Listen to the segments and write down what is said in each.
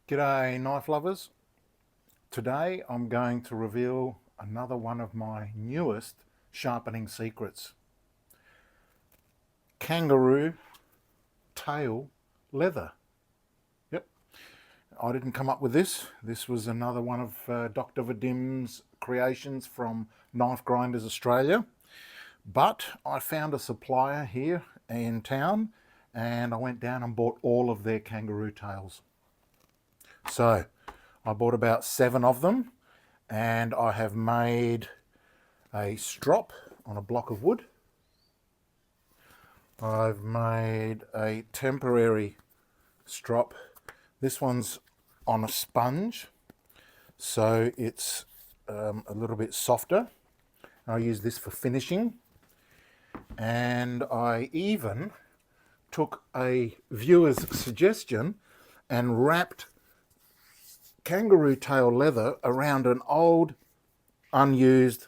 G'day knife lovers. Today I'm going to reveal another one of my newest sharpening secrets. Kangaroo tail leather. Yep, I didn't come up with this. This was another one of Dr. Vadim's creations from Knife Grinders Australia. But I found a supplier here in town and I went down and bought all of their kangaroo tails. So I bought about 7 of them and I have made a strop on a block of wood. I've made a temporary strop. This one's on a sponge, so it's a little bit softer. I use this for finishing, and I even took a viewer's suggestion and wrapped kangaroo tail leather around an old unused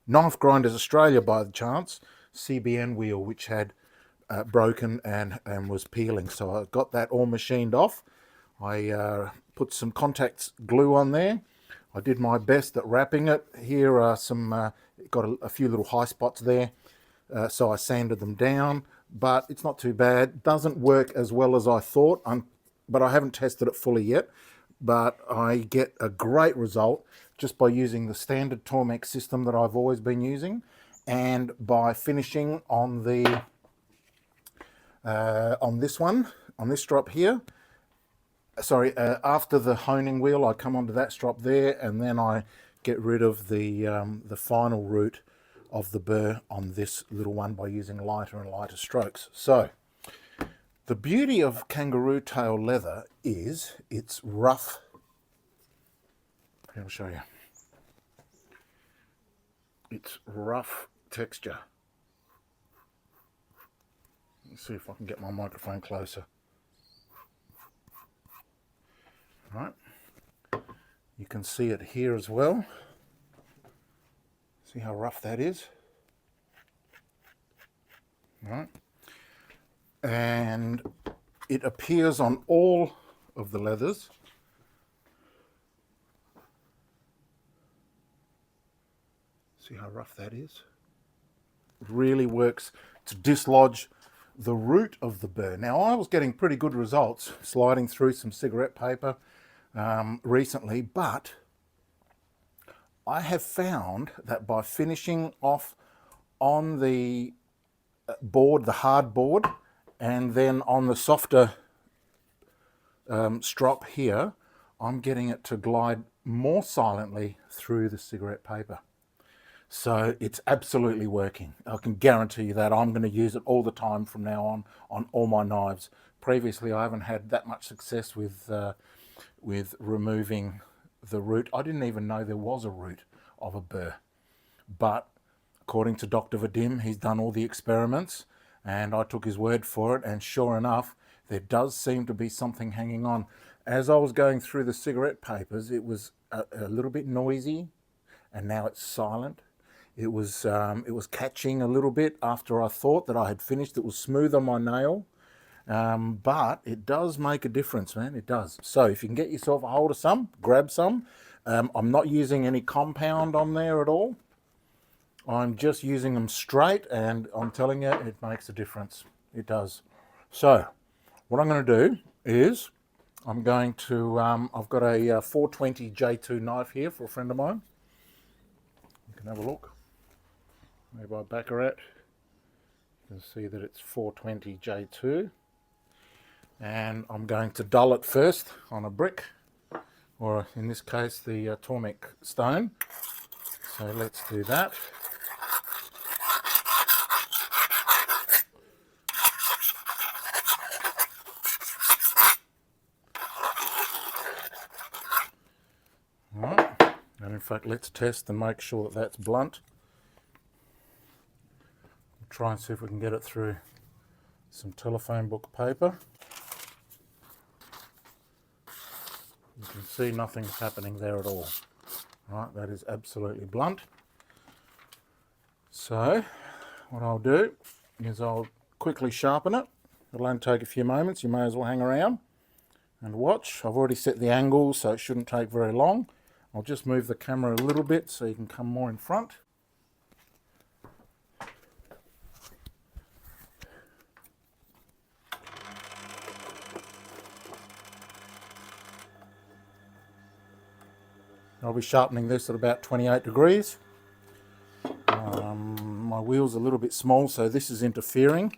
Knife Grinders Australia by the chance CBN wheel, which had broken and was peeling. So I got that all machined off. I put some contact glue on there. I did my best at wrapping it. Here are some got a few little high spots there, so I sanded them down, but it's not too bad. Doesn't work as well as I thought, but I haven't tested it fully yet. But I get a great result just by using the standard Tormek system that I've always been using, and by finishing on the on this strop here. Sorry, after the honing wheel, I come onto that strop there, and then I get rid of the final root of the burr on this little one by using lighter and lighter strokes. So the beauty of kangaroo tail leather is it's rough. I'll show you. It's rough texture. Let's see if I can get my microphone closer. All right. You can see it here as well. See how rough that is? All right. And it appears on all of the leathers. See how rough that is? It really works to dislodge the root of the burr. Now, I was getting pretty good results sliding through some cigarette paper recently, but I have found that by finishing off on the board, the hard board, and then on the softer strop here, I'm getting it to glide more silently through the cigarette paper. So it's absolutely working. I can guarantee you that. I'm going to use it all the time from now on all my knives. Previously, I haven't had that much success with removing the root. I didn't even know there was a root of a burr. But according to Dr. Vadim, he's done all the experiments, and I took his word for it, and sure enough, there does seem to be something hanging on. As I was going through the cigarette papers, it was a little bit noisy, and now it's silent. It was catching a little bit after I thought that I had finished. It was smooth on my nail, but it does make a difference, man. It does. So if you can get yourself a hold of some, grab some. I'm not using any compound on there at all. I'm just using them straight, and I'm telling you, it makes a difference. It does. So what I'm going to do is I'm going to, I've got a 420 J2 knife here for a friend of mine. You can have a look. Maybe I back her at. You can see that it's 420 J2. And I'm going to dull it first on a brick, or in this case the Tormek stone. So let's do that. Alright, and in fact let's test and make sure that that's blunt. We'll try and see if we can get it through some telephone book paper. You can see nothing's happening there at all. Right, that is absolutely blunt. So what I'll do is I'll quickly sharpen it. It'll only take a few moments. You may as well hang around. And watch, I've already set the angle so it shouldn't take very long. I'll just move the camera a little bit so you can come more in front. I'll be sharpening this at about 28 degrees. My wheel's a little bit small, so this is interfering.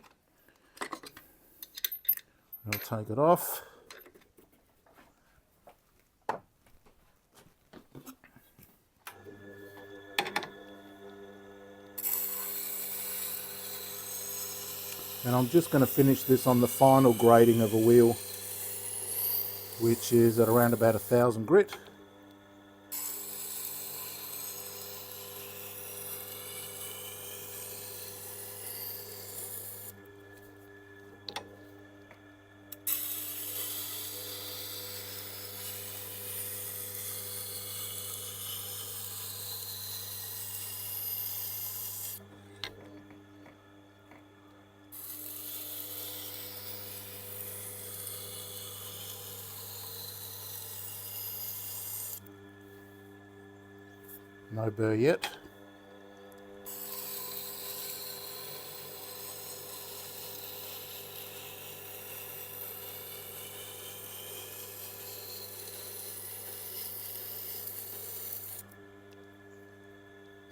I'll take it off. And I'm just going to finish this on the final grading of a wheel, which is at around about 1000 grit. No burr yet.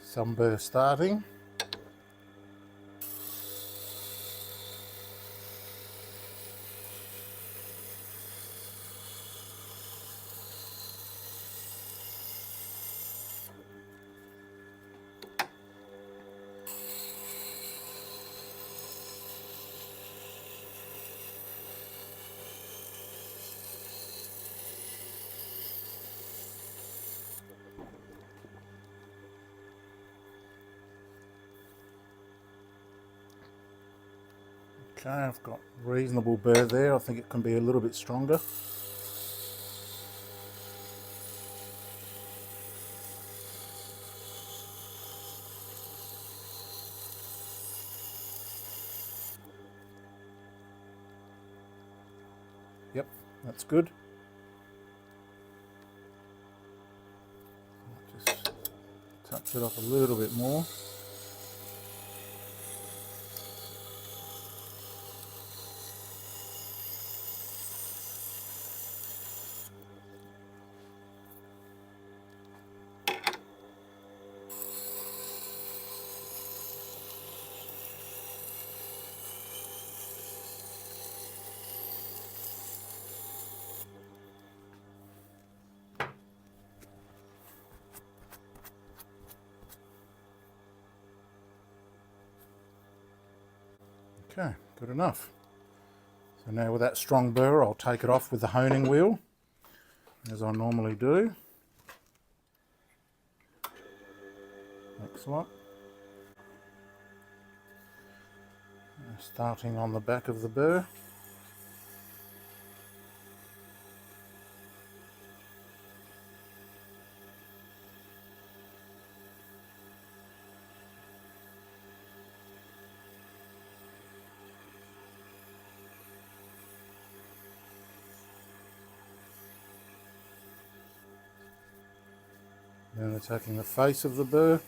Some burr starting. Okay, I've got reasonable burr there. I think it can be a little bit stronger. Yep, that's good. Just touch it up a little bit more. Okay, good enough. So now with that strong burr, I'll take it off with the honing wheel, as I normally do. Excellent. Starting on the back of the burr. Then attacking the face of the burr.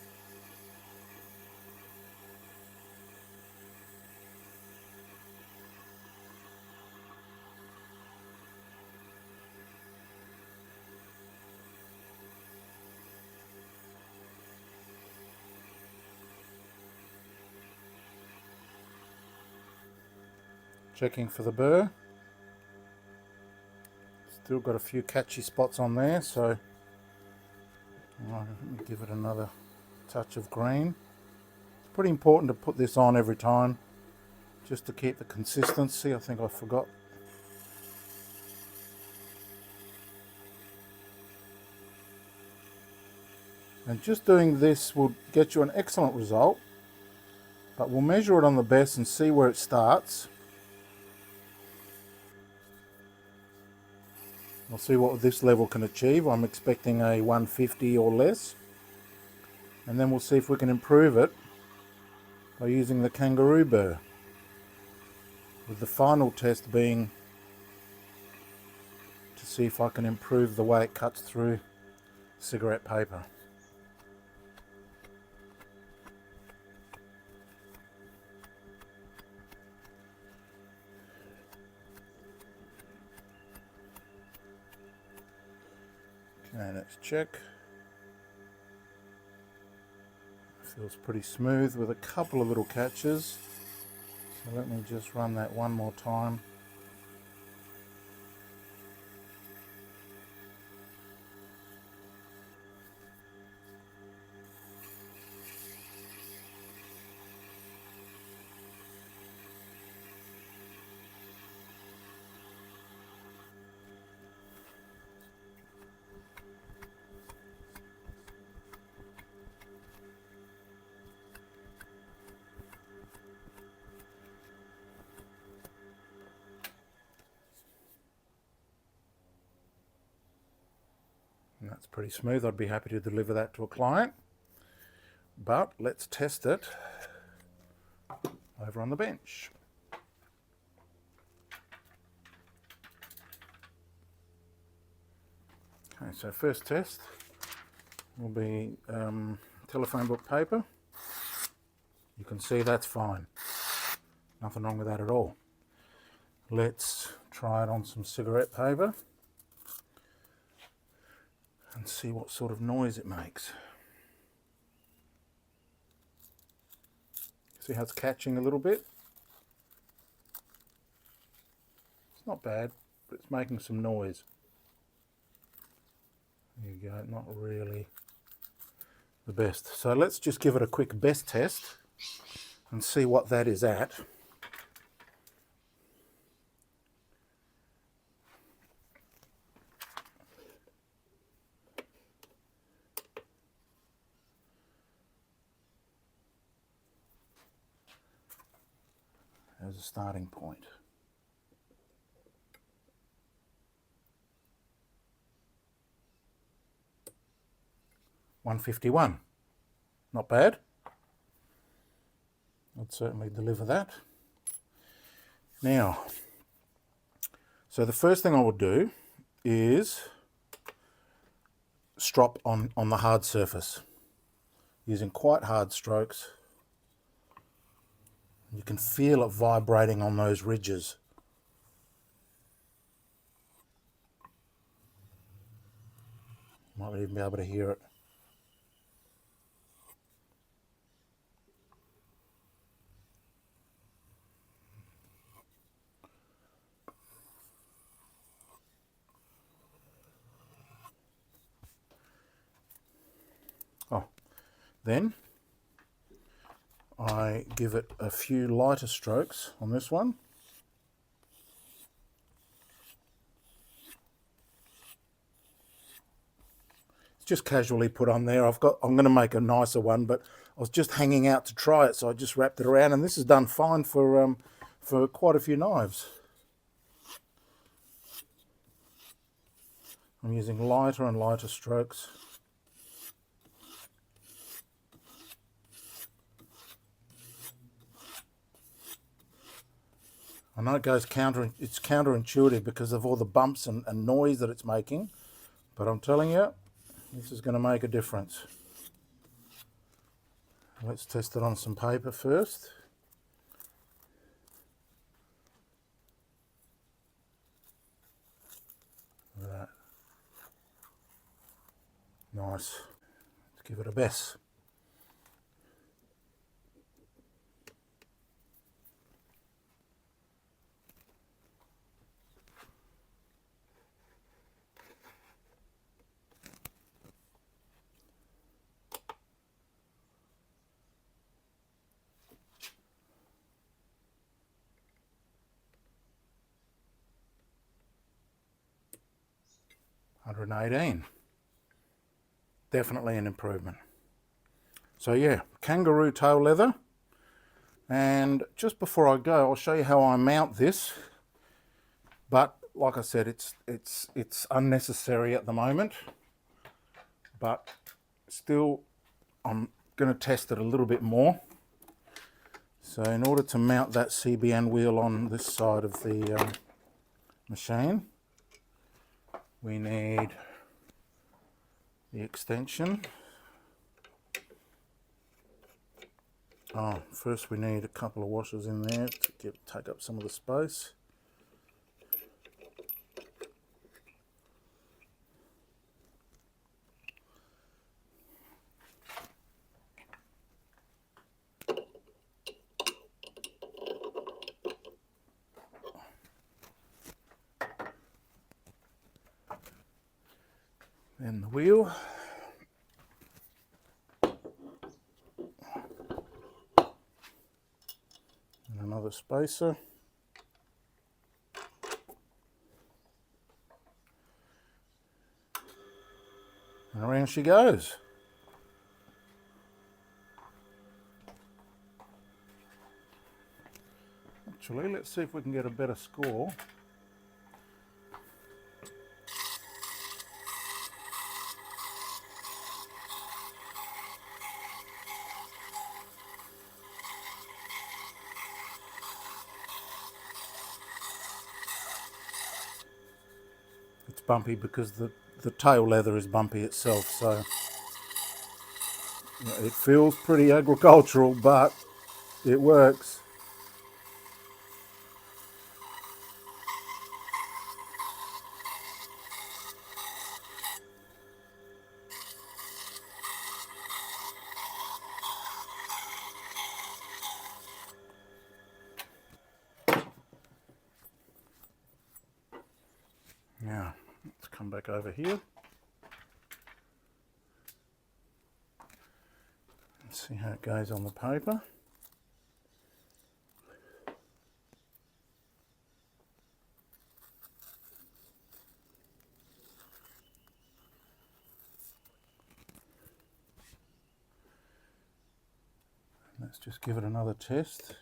Checking for the burr. Still got a few catchy spots on there, so let me give it another touch of green. It's pretty important to put this on every time, just to keep the consistency. I think I forgot. And just doing this will get you an excellent result, but we'll measure it on the best and see where it starts. We'll see what this level can achieve. I'm expecting a 150 or less. And then we'll see if we can improve it by using the kangaroo burr, with the final test being see if I can improve the way it cuts through cigarette paper. Okay, let's check. Feels pretty smooth with a couple of little catches. So let me just run that one more time. And that's pretty smooth. I'd be happy to deliver that to a client. But let's test it over on the bench. Okay, so first test will be telephone book paper. You can see that's fine. Nothing wrong with that at all. Let's try it on some cigarette paper and see what sort of noise it makes. See how it's catching a little bit? It's not bad, but it's making some noise. There you go, not really the best. So let's just give it a quick best test and see what that is at. As a starting point. $151. Not bad. I'd certainly deliver that. Now, so the first thing I would do is strop on the hard surface using quite hard strokes. You can feel it vibrating on those ridges. Might even be able to hear it. Oh, then I give it a few lighter strokes on this one. It's just casually put on there. I'm going to make a nicer one, but I was just hanging out to try it, so I just wrapped it around, and this is done fine for quite a few knives. I'm using lighter and lighter strokes. I know it goes it's counterintuitive because of all the bumps and noise that it's making, but I'm telling you, this is going to make a difference. Let's test it on some paper first. Look at that. Nice. Let's give it a best. $118. Definitely an improvement. So yeah, kangaroo toe leather. And just before I go, I'll show you how I mount this. But like I said, it's unnecessary at the moment. But still, I'm going to test it a little bit more. So in order to mount that CBN wheel on this side of the machine, We need the extension. Oh, first we need a couple of washers in there to take up some of the space. Then the wheel. And another spacer. And around she goes. Actually, let's see if we can get a better score. It's bumpy because the tail leather is bumpy itself, so yeah, it feels pretty agricultural, but it works. Now, let's come back over here. Let's see how it goes on the paper. Let's just give it another test.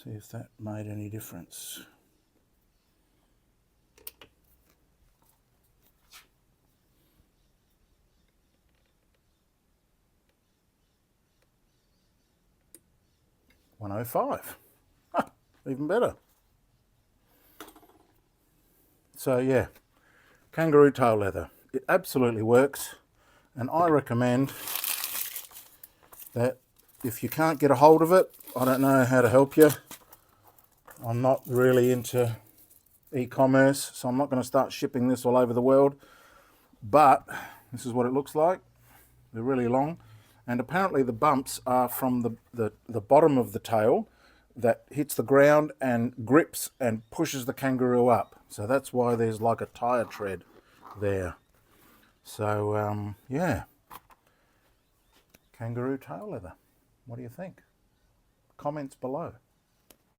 See if that made any difference. $105. Huh, even better. So yeah, kangaroo tail leather. It absolutely works, and I recommend that if you can't get a hold of it, I don't know how to help you. I'm not really into e-commerce, so I'm not going to start shipping this all over the world, but this is what it looks like. They're really long, and apparently the bumps are from the bottom of the tail that hits the ground and grips and pushes the kangaroo up. So that's why there's like a tire tread there. So yeah, kangaroo tail leather. What do you think? Comments below.